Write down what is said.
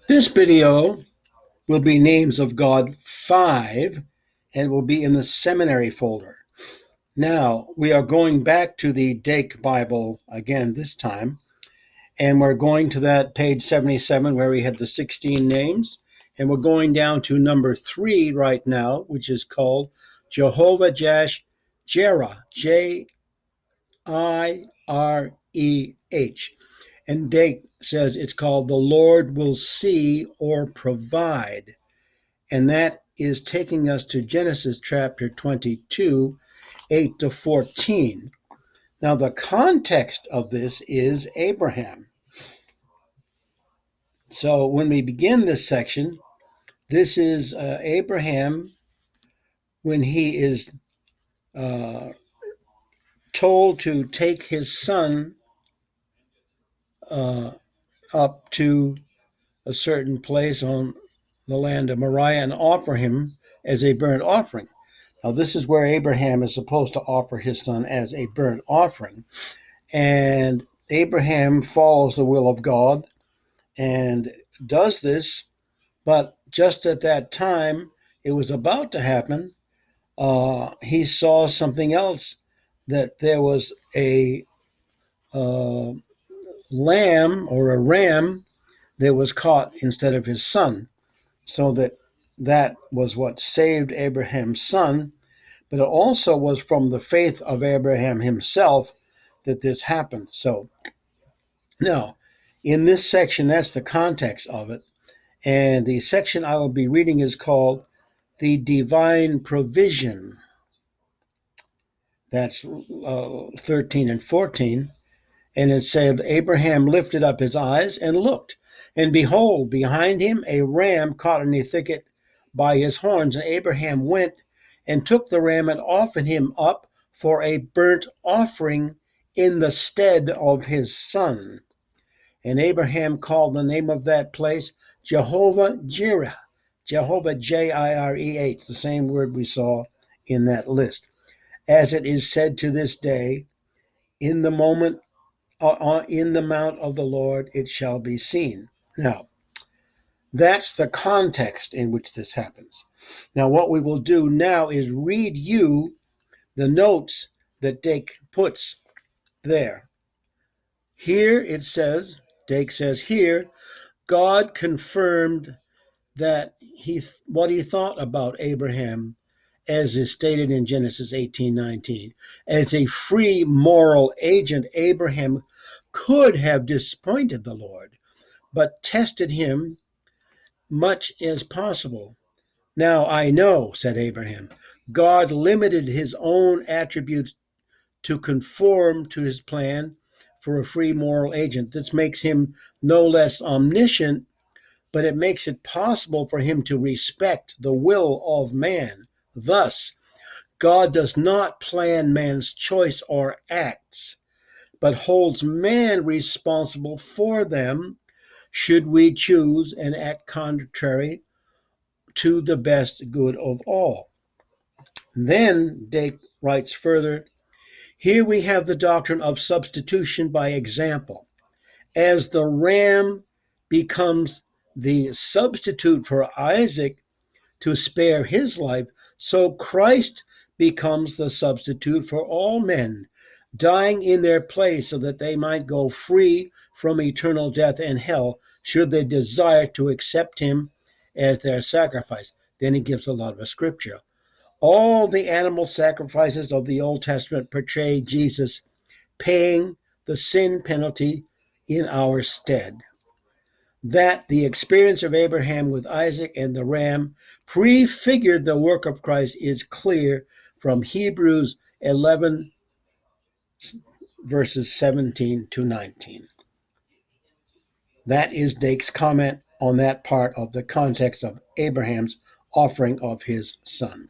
This video will be Names of God 5 and will be in the seminary folder. Now, we are going back to the Dake Bible again this time, and we're going to that page 77 where we had the 16 names, and we're going down to number 3 right now, which is called Jehovah Jireh, Jireh. And Dake says it's called the Lord will see or provide. And that is taking us to Genesis chapter 22, 8 to 14. Now, the context of this is Abraham. So, when we begin this section, this is Abraham when he is told to take his son up to a certain place on the land of Moriah and offer him as a burnt offering. Now, this is where Abraham is supposed to offer his son as a burnt offering. And Abraham follows the will of God and does this, but just at that time, it was about to happen. He saw something else, that there was a lamb or a ram that was caught instead of his son. So that was what saved Abraham's son, but it also was from the faith of Abraham himself that this happened. So now, in this section, that's the context of it. And the section I will be reading is called The Divine Provision. That's 13 and 14. And it said, Abraham lifted up his eyes and looked, and behold, behind him a ram caught in a thicket by his horns. And Abraham went and took the ram and offered him up for a burnt offering in the stead of his son. And Abraham called the name of that place Jehovah Jireh, Jehovah Jireh, the same word we saw in that list. As it is said to this day, in the mount of the Lord it shall be seen. Now, that's the context in which this happens. Now, what we will do now is read you the notes that Dake puts there. Here it says, Dake says here, God confirmed that what he thought about Abraham, as is stated in Genesis 18:19. As a free moral agent, Abraham could have disappointed the Lord, but tested him much as possible. Now I know, said Abraham, God limited his own attributes to conform to his plan for a free moral agent. This makes him no less omniscient, but it makes it possible for him to respect the will of man. Thus, God does not plan man's choice or acts, but holds man responsible for them should we choose and act contrary to the best good of all. Then Dake writes further, here we have the doctrine of substitution by example. As the ram becomes the substitute for Isaac to spare his life, so Christ becomes the substitute for all men, dying in their place so that they might go free from eternal death and hell should they desire to accept him as their sacrifice. Then he gives a lot of scripture. All the animal sacrifices of the Old Testament portray Jesus paying the sin penalty in our stead. That the experience of Abraham with Isaac and the ram prefigured the work of Christ is clear from Hebrews 11, verses 17 to 19. That is Dake's comment on that part of the context of Abraham's offering of his son.